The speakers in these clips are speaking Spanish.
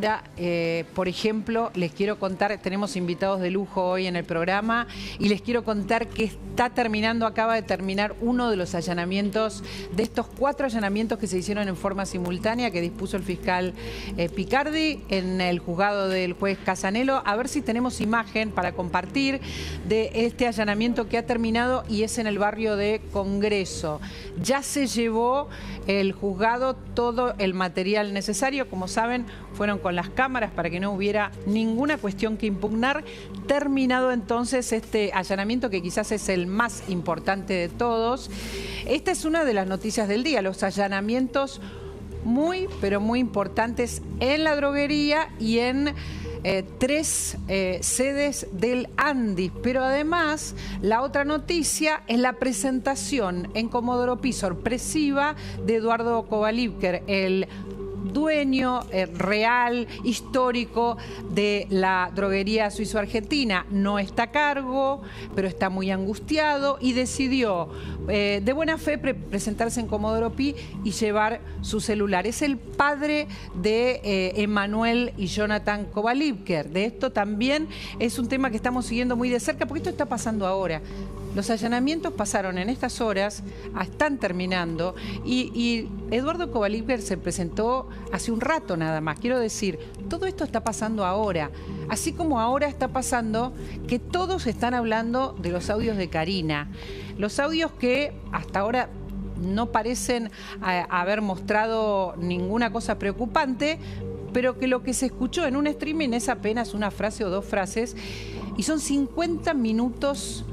Ahora, por ejemplo, les quiero contar, tenemos invitados de lujo hoy en el programa y les quiero contar que acaba de terminar uno de los allanamientos, de estos 4 allanamientos que se hicieron en forma simultánea que dispuso el fiscal Picardi en el juzgado del juez Casanelo. A ver si tenemos imagen para compartir de este allanamiento que ha terminado y es en el barrio de Congreso. Ya se llevó el juzgado todo el material necesario, como saben, fueron con las cámaras para que no hubiera ninguna cuestión que impugnar. Terminado entonces este allanamiento que quizás es el más importante de todos. Esta es una de las noticias del día, los allanamientos muy, pero muy importantes en la droguería y en 3 sedes del Andis. Pero además, la otra noticia es la presentación en Comodoro Pi sorpresiva de Eduardo Kovalevker, el dueño real, histórico de la droguería suizo-argentina. No está a cargo, pero está muy angustiado y decidió de buena fe presentarse en Comodoro Pi y llevar su celular. Es el padre de Emanuel y Jonathan Kovalevker. De esto también es un tema que estamos siguiendo muy de cerca, porque esto está pasando ahora. Los allanamientos pasaron en estas horas, están terminando, y Eduardo Kovalevker se presentó hace un rato nada más. Quiero decir, todo esto está pasando ahora, así como ahora está pasando que todos están hablando de los audios de Karina. Los audios que hasta ahora no parecen haber mostrado ninguna cosa preocupante, pero que lo que se escuchó en un streaming es apenas una frase o 2 frases, y son 50 minutos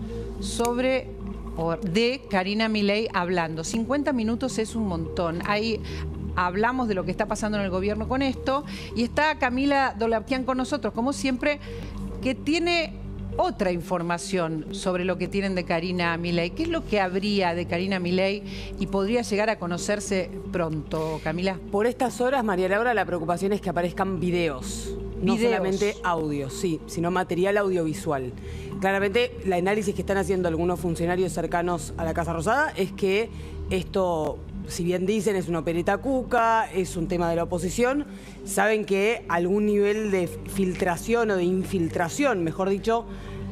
de Karina Milei hablando. 50 minutos es un montón. Ahí hablamos de lo que está pasando en el gobierno con esto, y está Camila Dolavkian con nosotros, como siempre, que tiene otra información sobre lo que tienen de Karina Milei. ¿Qué es lo que habría de Karina Milei y podría llegar a conocerse pronto, Camila? Por estas horas, María Laura, la preocupación es que aparezcan videos. No solamente audios, sí, sino material audiovisual. Claramente, el análisis que están haciendo algunos funcionarios cercanos a la Casa Rosada es que esto, si bien dicen es una opereta cuca, es un tema de la oposición, saben que algún nivel de filtración o de infiltración, mejor dicho,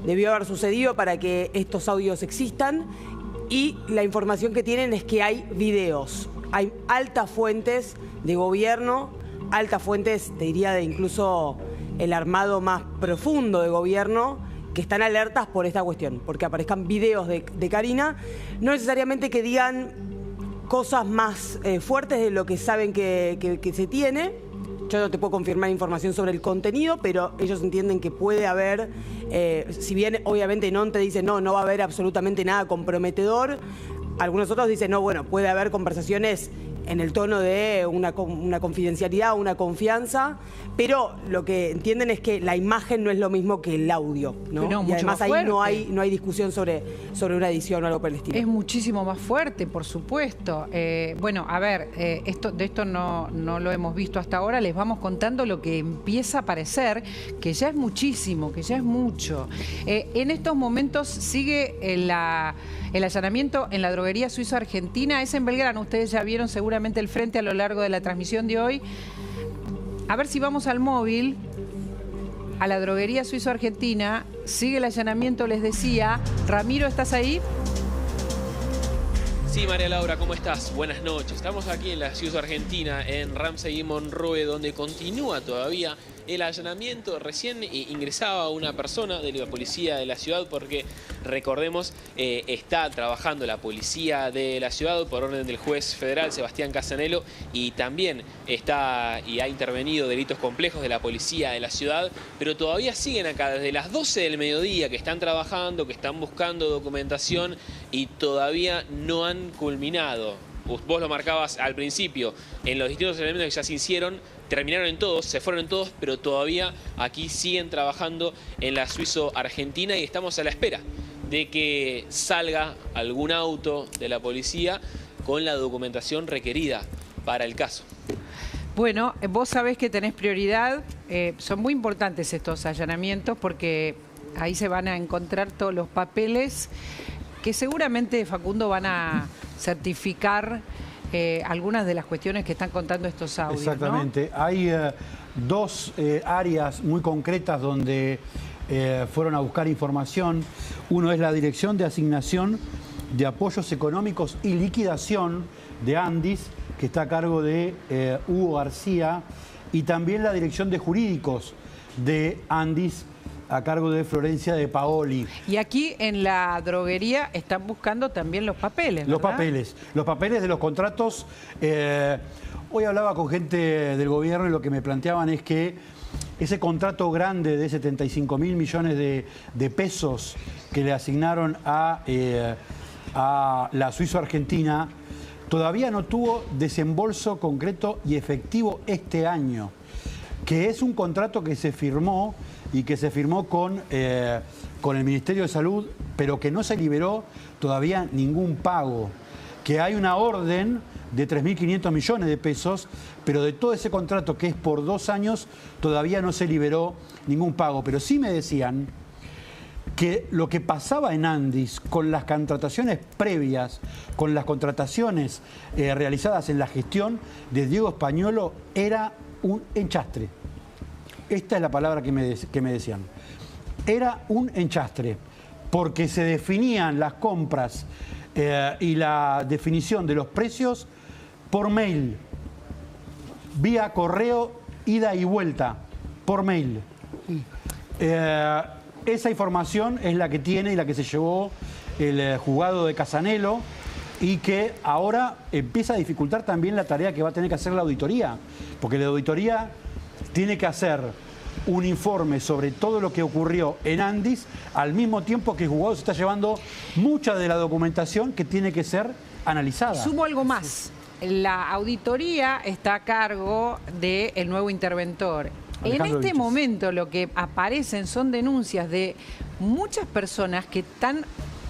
debió haber sucedido para que estos audios existan, y la información que tienen es que hay videos, hay altas fuentes de gobierno, altas fuentes, te diría, de incluso el armado más profundo de gobierno, que están alertas por esta cuestión, porque aparezcan videos de Karina, no necesariamente que digan cosas más fuertes de lo que saben que se tiene. Yo no te puedo confirmar información sobre el contenido, pero ellos entienden que puede haber, si bien obviamente no te dicen no va a haber absolutamente nada comprometedor, algunos otros dicen no, bueno, puede haber conversaciones en el tono de una confidencialidad, una confianza, pero lo que entienden es que la imagen no es lo mismo que el audio, ¿no? Y además ahí no hay discusión sobre una edición o algo por el estilo. Es muchísimo más fuerte, por supuesto. Bueno, a ver, de esto no lo hemos visto hasta ahora. Les vamos contando lo que empieza a aparecer, que ya es muchísimo, que ya es mucho. En estos momentos sigue el allanamiento en la droguería suizo-argentina. Es en Belgrano, ustedes ya vieron seguramente el frente a lo largo de la transmisión de hoy. A ver si vamos al móvil, a la droguería suizo-argentina. Sigue el allanamiento, les decía. Ramiro, ¿estás ahí? Sí, María Laura, ¿cómo estás? Buenas noches. Estamos aquí en la Suizo-Argentina, en Ramsay y Monroe, donde continúa todavía el allanamiento. Recién ingresaba una persona de la policía de la ciudad, porque recordemos, está trabajando la policía de la ciudad por orden del juez federal Sebastián Casanelo, y también ha intervenido delitos complejos de la policía de la ciudad, pero todavía siguen acá desde las 12 del mediodía, que están trabajando, que están buscando documentación y todavía no han culminado. Vos lo marcabas al principio, en los distintos elementos que ya se hicieron, terminaron en todos, se fueron en todos, pero todavía aquí siguen trabajando en la Suizo-Argentina, y estamos a la espera de que salga algún auto de la policía con la documentación requerida para el caso. Bueno, vos sabés que tenés prioridad. Son muy importantes estos allanamientos, porque ahí se van a encontrar todos los papeles que seguramente, Facundo, van a certificar algunas de las cuestiones que están contando estos audios. Exactamente. ¿No? dos áreas muy concretas donde fueron a buscar información. Uno es la Dirección de Asignación de Apoyos Económicos y Liquidación de Andis, que está a cargo de Hugo García, y también la Dirección de Jurídicos de Andis, a cargo de Florencia de Paoli. Y aquí en la droguería están buscando también los papeles, ¿verdad? Los papeles de los contratos. Hoy hablaba con gente del gobierno y lo que me planteaban es que ese contrato grande de 75.000 millones de pesos que le asignaron a la Suizo-Argentina todavía no tuvo desembolso concreto y efectivo este año, que es un contrato que se firmó y que se firmó con el Ministerio de Salud, pero que no se liberó todavía ningún pago, que hay una orden de 3.500 millones de pesos, pero de todo ese contrato que es por 2 años todavía no se liberó ningún pago. Pero sí me decían que lo que pasaba en Andis con las contrataciones previas, con las contrataciones realizadas en la gestión de Diego Españolo, era un enchastre. Esta es la palabra que me decían. Era un enchastre, porque se definían las compras y la definición de los precios por mail, vía correo, ida y vuelta, por mail. Esa información es la que tiene y la que se llevó el juzgado de Casanelo, y que ahora empieza a dificultar también la tarea que va a tener que hacer la auditoría, porque la auditoría tiene que hacer un informe sobre todo lo que ocurrió en Andis, al mismo tiempo que el juzgado se está llevando mucha de la documentación que tiene que ser analizada. Sumo algo más. La auditoría está a cargo del nuevo interventor. En este momento lo que aparecen son denuncias de muchas personas que están,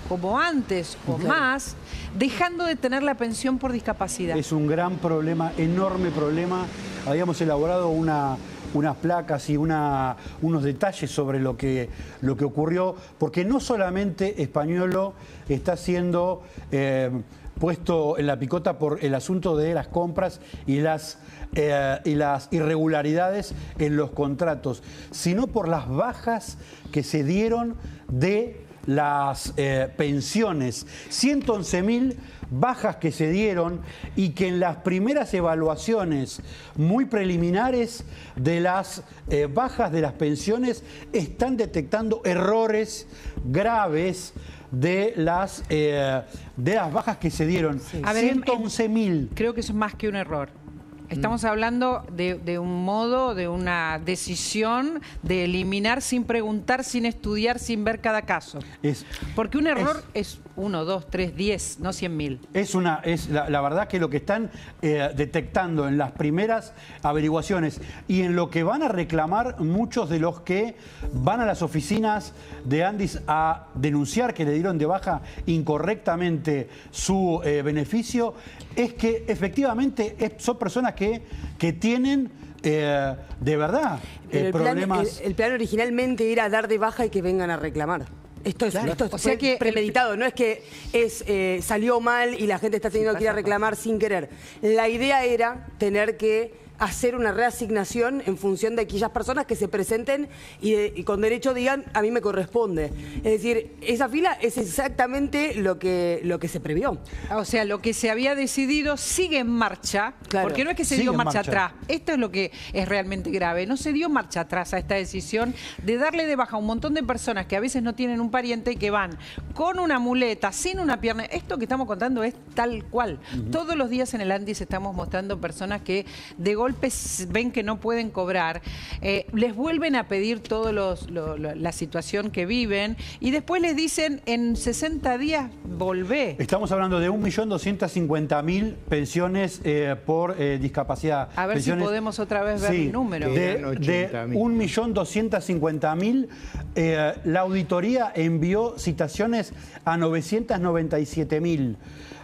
como antes o más, dejando de tener la pensión por discapacidad. Es un gran problema, enorme problema. Habíamos elaborado unas placas y unos detalles sobre lo que ocurrió, porque no solamente Españolo está siendo puesto en la picota por el asunto de las compras y las irregularidades en los contratos, sino por las bajas que se dieron de las pensiones. 111.000 bajas que se dieron, y que en las primeras evaluaciones muy preliminares de las bajas de las pensiones están detectando errores graves de las bajas que se dieron. Sí. 111.000. Creo que eso es más que un error. Estamos hablando de un modo, de una decisión de eliminar sin preguntar, sin estudiar, sin ver cada caso. Porque un error es 1, 2, 3, 10, no 100.000. La verdad que lo que están detectando en las primeras averiguaciones y en lo que van a reclamar muchos de los que van a las oficinas de Andis a denunciar que le dieron de baja incorrectamente su beneficio, es que efectivamente son personas que tienen de verdad problemas. El plan originalmente era dar de baja y que vengan a reclamar. Esto es premeditado, no es que salió mal y la gente está teniendo que ir a reclamar sin querer. La idea era tener que hacer una reasignación en función de aquellas personas que se presenten y con derecho digan, a mí me corresponde. Es decir, esa fila es exactamente lo que se previó. O sea, lo que se había decidido sigue en marcha, claro, porque no es que se dio marcha atrás. Esto es lo que es realmente grave. No se dio marcha atrás a esta decisión de darle de baja a un montón de personas que a veces no tienen un pariente y que van con una muleta, sin una pierna. Esto que estamos contando es tal cual. Todos los días en el Andis estamos mostrando personas que de golpes ven que no pueden cobrar, les vuelven a pedir toda la situación que viven y después les dicen en 60 días volvé. Estamos hablando de 1.250.000 pensiones por discapacidad. A ver pensiones, si podemos otra vez ver el número. De 1.250.000, la auditoría envió citaciones a 997.000.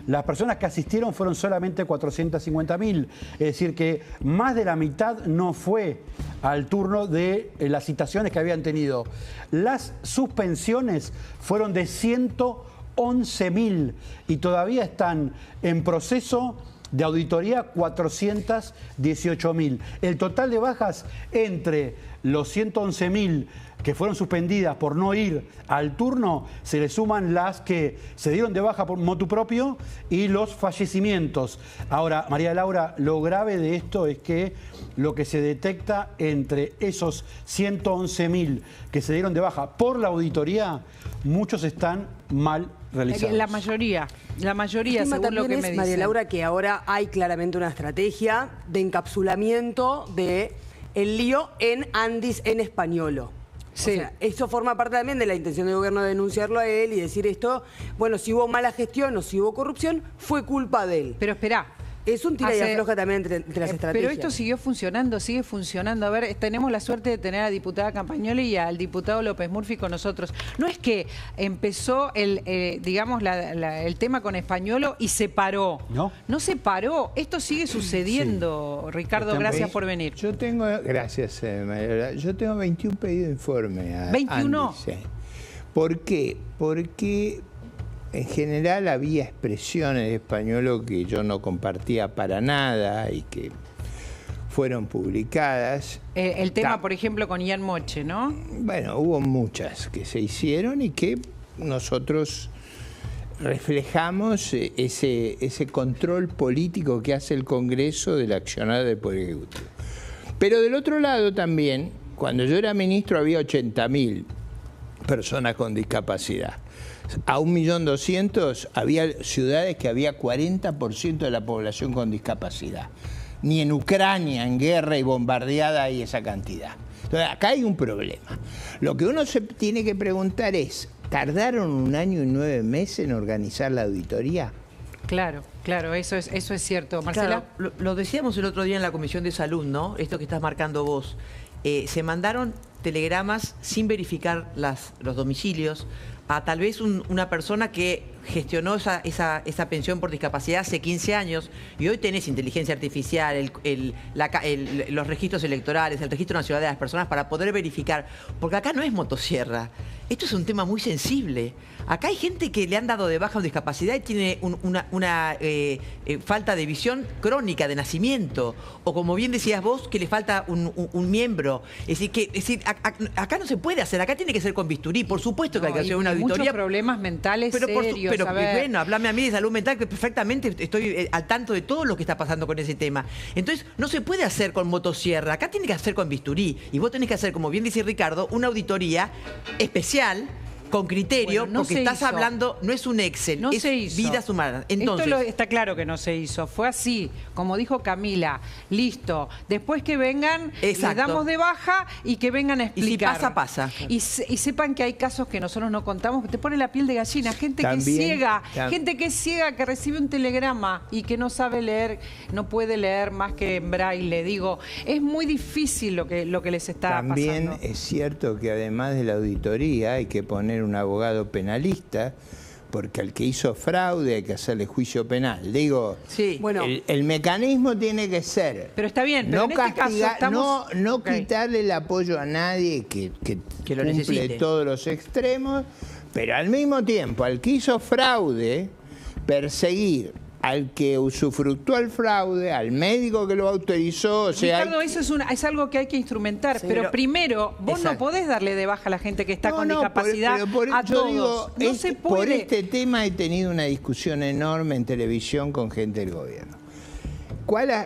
Las personas que asistieron fueron solamente 450.000, es decir que más de la mitad no fue al turno de las citaciones que habían tenido. Las suspensiones fueron de 111.000 y todavía están en proceso De auditoría, 418.000. El total de bajas entre los 111.000 que fueron suspendidas por no ir al turno, se le suman las que se dieron de baja por motu propio y los fallecimientos. Ahora, María Laura, lo grave de esto es que lo que se detecta entre esos 111.000 que se dieron de baja por la auditoría, muchos están mal realizados. La mayoría, según lo que me dicen. María Laura, que ahora hay claramente una estrategia de encapsulamiento de el lío en Andis en Españolo. Sí. O sea, eso forma parte también de la intención del gobierno de denunciarlo a él y decir esto, bueno, si hubo mala gestión o si hubo corrupción, fue culpa de él. Pero espera. Es un tira y afloja también entre las estrategias. Pero esto siguió funcionando, sigue funcionando. A ver, tenemos la suerte de tener a la diputada Campagnoli y al diputado López Murphy con nosotros. No es que empezó el tema con Españolo y se paró. No se paró. Esto sigue sucediendo, sí. Ricardo, gracias por venir. Yo tengo, gracias, María. Yo tengo 21 pedidos de informe. ¿21? Sí. ¿Por qué? Porque en general había expresiones de Españolo que yo no compartía para nada y que fueron publicadas. El tema, por ejemplo, con Ian Moche, ¿no? Bueno, hubo muchas que se hicieron y que nosotros reflejamos ese control político que hace el Congreso del accionar del Poder Ejecutivo. Pero del otro lado también, cuando yo era ministro había 80.000 personas con discapacidad. A 1.200.000 había ciudades que había 40% de la población con discapacidad. Ni en Ucrania, en guerra y bombardeada, hay esa cantidad. Entonces, acá hay un problema. Lo que uno se tiene que preguntar es, ¿tardaron 1 año y 9 meses en organizar la auditoría? Claro, eso es cierto. Marcela. Claro, lo decíamos el otro día en la Comisión de Salud, ¿no? Esto que estás marcando vos. Se mandaron telegramas sin verificar los domicilios a tal vez una persona que gestionó esa pensión por discapacidad hace 15 años y hoy tenés inteligencia artificial, los registros electorales, el Registro Nacional de las Personas para poder verificar, porque acá no es motosierra, esto es un tema muy sensible. Acá hay gente que le han dado de baja una discapacidad y tiene una falta de visión crónica de nacimiento, o como bien decías vos, que le falta un miembro. Es decir, acá no se puede hacer, acá tiene que ser con bisturí, por supuesto que hay que hacer una auditoría. Muchos problemas mentales serios. Pero bueno, hablame a mí de salud mental, que perfectamente estoy al tanto de todo lo que está pasando con ese tema. Entonces, no se puede hacer con motosierra, acá tiene que hacer con bisturí. Y vos tenés que hacer, como bien dice Ricardo, una auditoría especial, con criterio, bueno, porque estás hablando, no es un Excel, es vidas humanas. Entonces, esto está claro que no se hizo, fue así, como dijo Camila, listo. Después que vengan, les damos de baja y que vengan a explicar. Y si pasa. Y sepan que hay casos que nosotros no contamos, que te pone la piel de gallina, gente que es ciega, que recibe un telegrama y que no sabe leer, no puede leer más que en braille. Digo, es muy difícil lo que les está pasando. También es cierto que además de la auditoría hay que poner un abogado penalista, porque al que hizo fraude hay que hacerle juicio penal. Digo, sí. Bueno, el mecanismo tiene que ser... Pero está bien, pero no en este caso estamos... No quitarle el apoyo a nadie que lo necesite. Todos los extremos, pero al mismo tiempo, al que hizo fraude, perseguir al que usufructuó el fraude, al médico que lo autorizó. O sea, Ricardo, eso es algo que hay que instrumentar, sí, pero primero, vos no podés darle de baja a la gente que está con discapacidad a todos. Digo, no se puede. Por este tema he tenido una discusión enorme en televisión con gente del gobierno.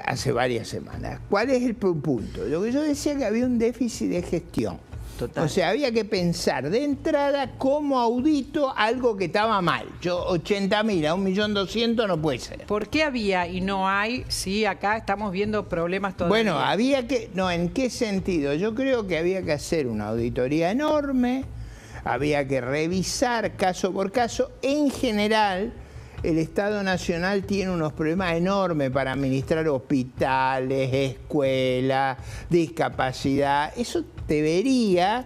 Hace varias semanas. ¿Cuál es el punto? Lo que yo decía, que había un déficit de gestión. Total. O sea, había que pensar de entrada cómo audito algo que estaba mal. 80.000 a 1.200.000 no puede ser. ¿Por qué había y no hay? Sí, acá estamos viendo problemas todavía. Bueno, había que... No, ¿en qué sentido? Yo creo que había que hacer una auditoría enorme, había que revisar caso por caso. En general, el Estado Nacional tiene unos problemas enormes para administrar hospitales, escuelas, discapacidad. Eso debería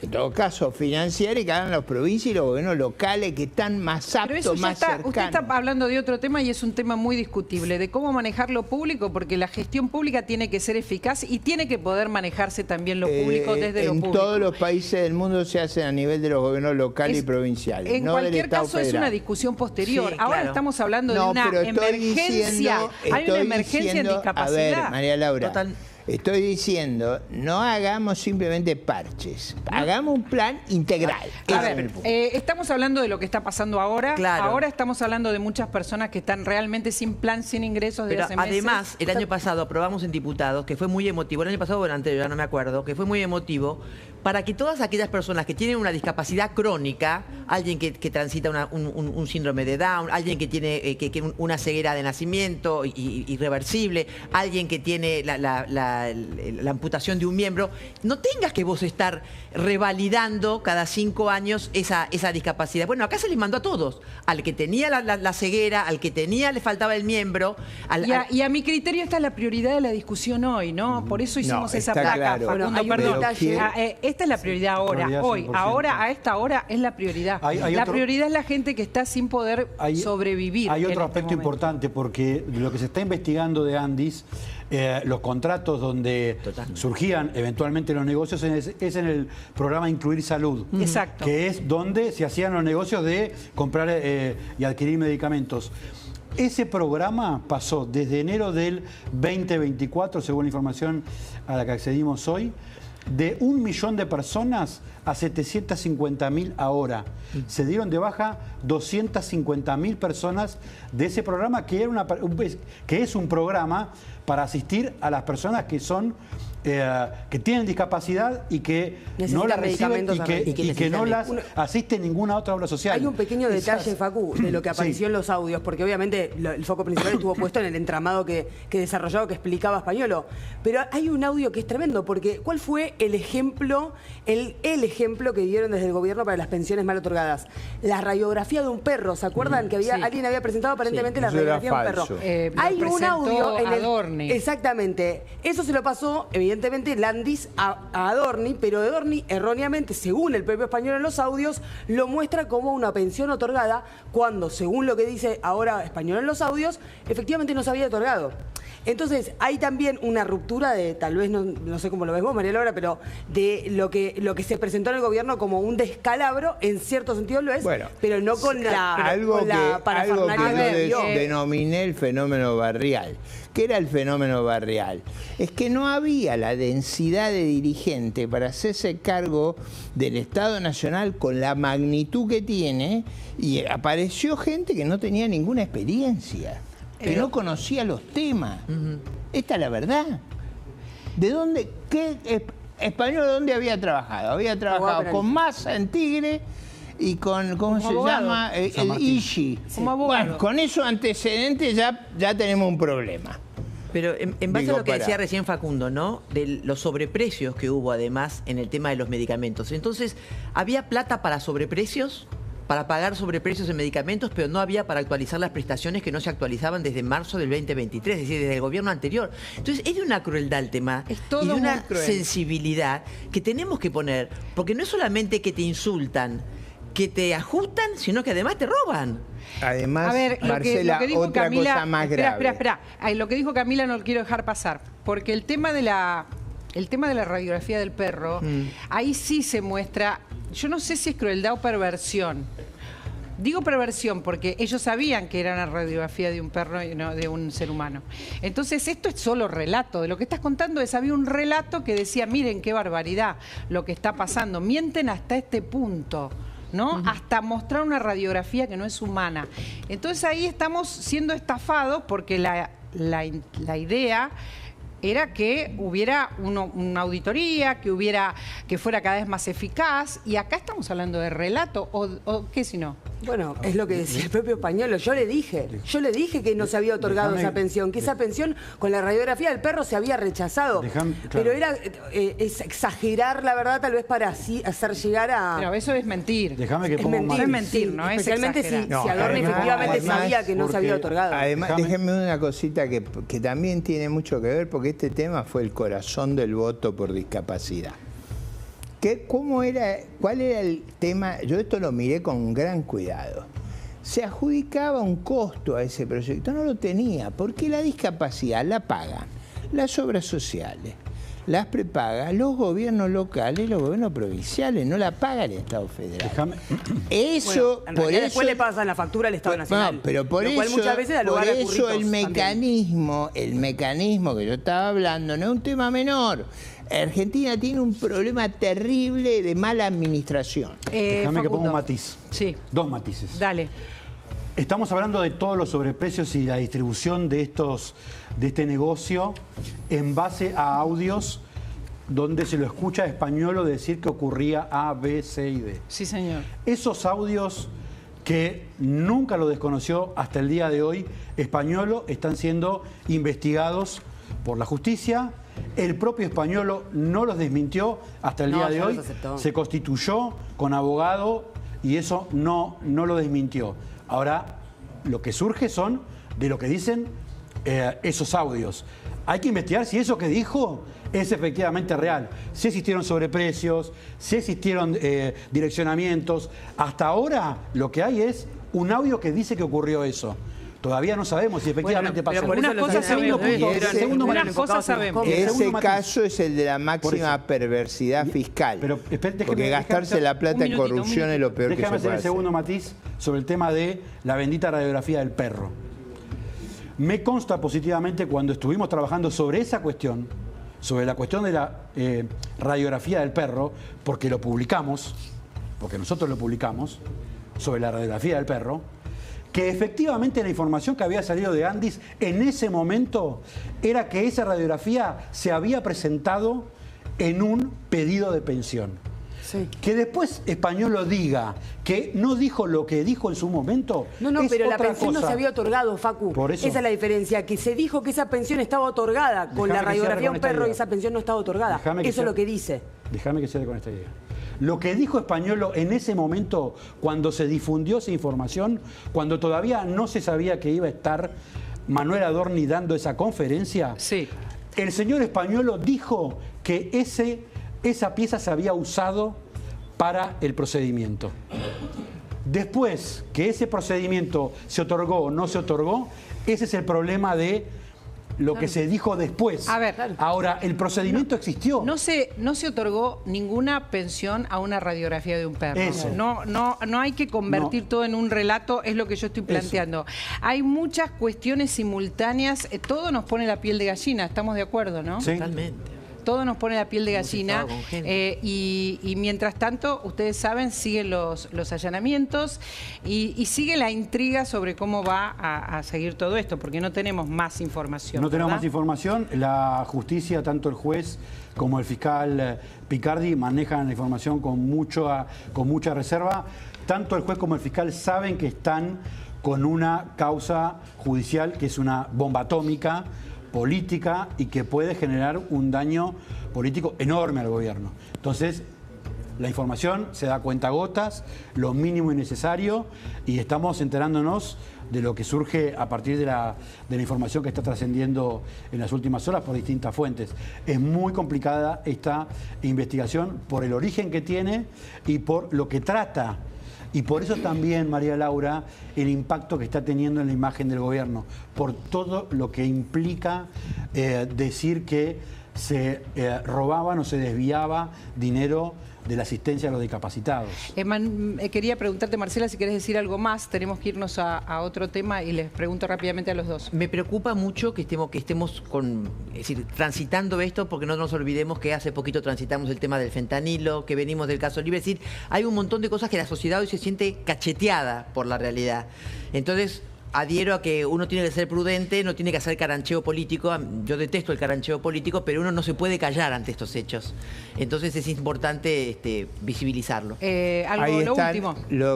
En todo caso, financiar y que hagan las provincias y los gobiernos locales que están más aptos, Pero eso ya más está, cercanos. usted está hablando de otro tema y es un tema muy discutible, de cómo manejar lo público, porque la gestión pública tiene que ser eficaz y tiene que poder manejarse también lo público desde lo público. En todos los países del mundo se hacen a nivel de los gobiernos locales y provinciales. En no cualquier del Estado caso es federal. una discusión posterior. Sí, Ahora claro. estamos hablando de No, una pero estoy emergencia. Hay una emergencia en discapacidad. A ver, María Laura. Total. Estoy diciendo, no hagamos simplemente parches, hagamos un plan integral. A ver, estamos hablando de lo que está pasando ahora. Claro. Ahora estamos hablando de muchas personas que están realmente sin plan, sin ingresos desde Pero hace meses. además, el año pasado aprobamos en diputados, que fue muy emotivo, el año pasado o el anterior, ya no me acuerdo, que fue muy emotivo, para que todas aquellas personas que tienen una discapacidad crónica, alguien que transita un síndrome de Down, alguien que tiene una ceguera de nacimiento irreversible, alguien que tiene la amputación de un miembro, no tengas que vos estar revalidando cada 5 años esa discapacidad. Bueno, acá se les mandó a todos, al que tenía la ceguera, al que le faltaba el miembro. Y a mi criterio esta es la prioridad de la discusión hoy, ¿no? Por eso hicimos esa está placa, claro. Facundo, Bueno, hay un perdón. detalle. Esta es la prioridad ahora, Prioridad hoy, 100%. ahora, a esta hora es la prioridad. Hay La otro- prioridad es la gente que está sin poder sobrevivir. Hay en otro este aspecto momento. importante porque lo que se está investigando de Andis, los contratos donde Totalmente. surgían eventualmente los negocios es en el programa Incluir Salud. Exacto. Que es donde se hacían los negocios de comprar y adquirir medicamentos. Ese programa pasó desde enero del 2024, según la información a la que accedimos hoy, de 1 millón de personas a 750.000 ahora. Se dieron de baja 250.000 personas de ese programa, que es un programa para asistir a las personas que son que tienen discapacidad y que no Necesitan las reciben medicamentos y que no las necesitan- asiste ninguna otra obra social. Hay un pequeño detalle, Facu, de lo que apareció en los audios, porque obviamente el foco principal estuvo puesto en el entramado que desarrollaba, que explicaba Españolo. Pero hay un audio que es tremendo, porque ¿cuál fue el ejemplo, el ejemplo que dieron desde el gobierno para las pensiones mal otorgadas? La radiografía de un perro, ¿se acuerdan? Que alguien había presentado aparentemente la eso era radiografía de un falso. perro. Lo Hay un presentó audio en el... Adorni. Exactamente. Eso se lo pasó, evidentemente, Landis a Adorni, pero Adorni, erróneamente, según el propio Español en los audios, lo muestra como una pensión otorgada cuando, según lo que dice ahora Español en los audios, efectivamente no se había otorgado. Entonces, hay también una ruptura de, tal vez, no sé cómo lo ves vos, María Laura, pero de lo que se presentó en el gobierno como un descalabro, en cierto sentido lo es, Bueno, pero no con algo con que, la algo que parafernalia yo que denominé el fenómeno barrial. ¿Qué era el fenómeno barrial? Es que no había la densidad de dirigente para hacerse cargo del Estado Nacional con la magnitud que tiene, y apareció gente que no tenía ninguna experiencia, que no conocía los temas. Esta es la verdad. ¿De dónde? Español, ¿dónde había trabajado? Había trabajado con Massa en Tigre y con, ¿cómo se abogado. llama? San El Martín. IGI. Como abogado. Bueno, con esos antecedentes ya tenemos un problema. Pero en base Digo, a lo que para. decía recién Facundo, ¿no? De los sobreprecios que hubo además en el tema de los medicamentos. Entonces, ¿había plata para sobreprecios? Para pagar sobreprecios en medicamentos, pero no había para actualizar las prestaciones que no se actualizaban desde marzo del 2023, es decir, desde el gobierno anterior. Entonces, es de una crueldad el tema Es todo y de una muy cruel. sensibilidad que tenemos que poner, porque no es solamente que te insultan, que te ajustan, sino que además te roban. Además, A ver, Marcela, lo que dijo otra Camila, cosa más grave. Espera. Ay, lo que dijo Camila no lo quiero dejar pasar, porque el tema de la radiografía del perro, ahí sí se muestra, yo no sé si es crueldad o perversión. Digo perversión porque ellos sabían que era una radiografía de un perro y no de un ser humano. Entonces, esto es solo relato. De lo que estás contando había un relato que decía, miren qué barbaridad lo que está pasando. Mienten hasta este punto, ¿no? Hasta mostrar una radiografía que no es humana. Entonces, ahí estamos siendo estafados porque la idea era que hubiera una auditoría, que fuera cada vez más eficaz, y acá estamos hablando de relato, o qué si no. Bueno, es lo que decía el propio Españolo. Yo le dije que no se había otorgado esa pensión, que esa pensión con la radiografía del perro se había rechazado. Claro. Pero era es exagerar la verdad, tal vez para así hacer llegar a... Pero eso es mentir. Déjame que Es ponga mentir, es mentir, ¿no? Es especialmente si exagerar. Adorni además- efectivamente además, sabía que no se había porque- otorgado. Además, Déjame- déjenme una cosita que también tiene mucho que ver, porque este tema fue el corazón del voto por discapacidad. ¿Cuál era el tema? Yo esto lo miré con gran cuidado. Se adjudicaba un costo a ese proyecto, no lo tenía, porque la discapacidad la pagan las obras sociales, las prepaga los gobiernos locales, los gobiernos provinciales, no la paga el Estado federal. Eso, bueno, por eso después le pasan la factura al Estado Nacional. No, pero por eso, muchas veces da lugar a el mecanismo que yo estaba hablando no es un tema menor. Argentina tiene un problema terrible de mala administración. Déjame que ponga un matiz. Sí. 2 matices. Dale. Estamos hablando de todos los sobreprecios y la distribución de este negocio en base a audios donde se lo escucha a Españolo decir que ocurría A, B, C y D. Sí, señor. Esos audios que nunca lo desconoció hasta el día de hoy, Españolo, están siendo investigados por la justicia. El propio Españolo no los desmintió hasta el día de hoy. Se constituyó con abogado y eso no lo desmintió. Ahora, lo que surge son de lo que dicen esos audios. Hay que investigar si eso que dijo es efectivamente real. Si existieron sobreprecios, si existieron direccionamientos. Hasta ahora lo que hay es un audio que dice que ocurrió eso. Todavía no sabemos si efectivamente pasó. Una cosa sabemos. Ese caso es el de la máxima perversidad fiscal. Pero, porque gastarse la plata en corrupción es lo peor que se puede hacer. Déjame hacer el segundo matiz sobre el tema de la bendita radiografía del perro. Me consta positivamente cuando estuvimos trabajando sobre esa cuestión, sobre la cuestión de la radiografía del perro, porque lo publicamos, porque nosotros lo publicamos, sobre la radiografía del perro, que efectivamente la información que había salido de Andis en ese momento era que esa radiografía se había presentado en un pedido de pensión. Sí. Que después Españolo diga que no dijo lo que dijo en su momento. No, es pero la otra pensión cosa. no se había otorgado, Facu. Por eso. Esa es la diferencia, que se dijo que esa pensión estaba otorgada con la radiografía de un perro y esa pensión no estaba otorgada. Eso es lo que dice. Déjame que cierre con esta idea. Lo que dijo Españolo en ese momento, cuando se difundió esa información, cuando todavía no se sabía que iba a estar Manuel Adorni dando esa conferencia, sí. El señor Españolo dijo que esa pieza se había usado para el procedimiento. Después que ese procedimiento se otorgó o no se otorgó, ese es el problema de lo que se dijo después. A ver, ahora, el procedimiento existió. No se otorgó ninguna pensión a una radiografía de un perro. Eso. No hay que convertir todo en un relato, es lo que yo estoy planteando. Hay muchas cuestiones simultáneas, todo nos pone la piel de gallina, estamos de acuerdo, ¿no? Sí. Totalmente. Todo nos pone la piel de gallina y mientras tanto, ustedes saben, siguen los allanamientos y sigue la intriga sobre cómo va a seguir todo esto, porque no tenemos más información. No tenemos ¿verdad? más información. La justicia, tanto el juez como el fiscal Picardi, manejan la información con mucha reserva. Tanto el juez como el fiscal saben que están con una causa judicial que es una bomba atómica política y que puede generar un daño político enorme al gobierno. Entonces, la información se da a cuentagotas, lo mínimo y necesario, y estamos enterándonos de lo que surge a partir de la información que está trascendiendo en las últimas horas por distintas fuentes. Es muy complicada esta investigación por el origen que tiene y por lo que trata. Y por eso también, María Laura, el impacto que está teniendo en la imagen del gobierno, por todo lo que implica decir que se robaban o se desviaba dinero de la asistencia a los discapacitados. Quería preguntarte, Marcela, si querés decir algo más. Tenemos que irnos a otro tema y les pregunto rápidamente a los dos. Me preocupa mucho que estemos transitando esto, porque no nos olvidemos que hace poquito transitamos el tema del fentanilo, que venimos del caso Libre. Es decir, hay un montón de cosas que la sociedad hoy se siente cacheteada por la realidad. Entonces, adhiero a que uno tiene que ser prudente, no tiene que hacer carancheo político. Yo detesto el carancheo político, pero uno no se puede callar ante estos hechos. Entonces es importante visibilizarlo. Ahí lo están, último.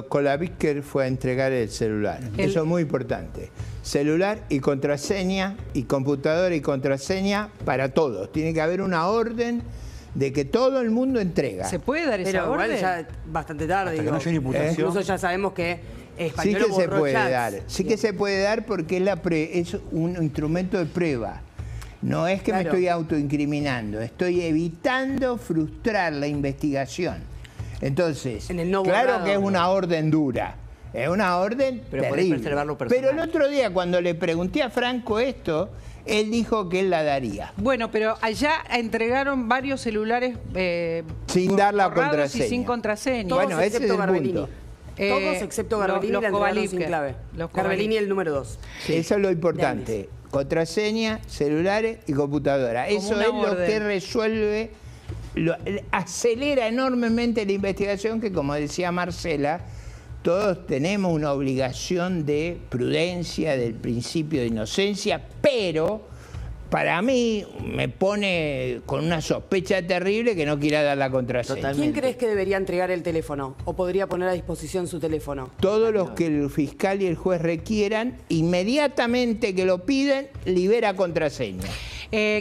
Colavicker fue a entregar el celular. Eso es muy importante. Celular y contraseña, y computadora y contraseña para todos. Tiene que haber una orden de que todo el mundo entrega. ¿Se puede dar esa orden? Pero igual ya bastante tarde. Hasta que no haya una imputación. Incluso ya sabemos que Sí que se puede dar, sí que se puede dar porque es un instrumento de prueba. No es que me Claro. estoy autoincriminando, estoy evitando frustrar la investigación. Entonces, En el no claro borrado. que es una orden dura, es una orden Pero podés terrible. preservar lo personal. Pero el otro día cuando le pregunté a Franco esto, él dijo que él la daría. Bueno, pero allá entregaron varios celulares Sin dar la borrados contraseña. y sin contraseña. Todos Bueno, ese es excepto el Garbellini. punto. Todos excepto Garbellini los la entregaron Covalip, sin clave. los Garbellini Covalip. el número 2. Eso es lo importante. Contraseña, celulares y computadora. Como Eso una es lo orden. que resuelve, acelera enormemente la investigación que, como decía Marcela, todos tenemos una obligación de prudencia, del principio de inocencia, pero para mí me pone con una sospecha terrible que no quiera dar la contraseña. Totalmente. ¿Quién crees que debería entregar el teléfono? ¿O podría poner a disposición su teléfono? Todos los que el fiscal y el juez requieran, inmediatamente que lo piden, libera contraseña.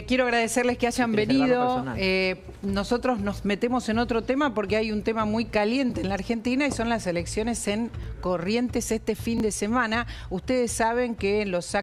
Quiero agradecerles que hayan Preservar lo venido. personal. Nosotros nos metemos en otro tema porque hay un tema muy caliente en la Argentina y son las elecciones en Corrientes este fin de semana. Ustedes saben que en los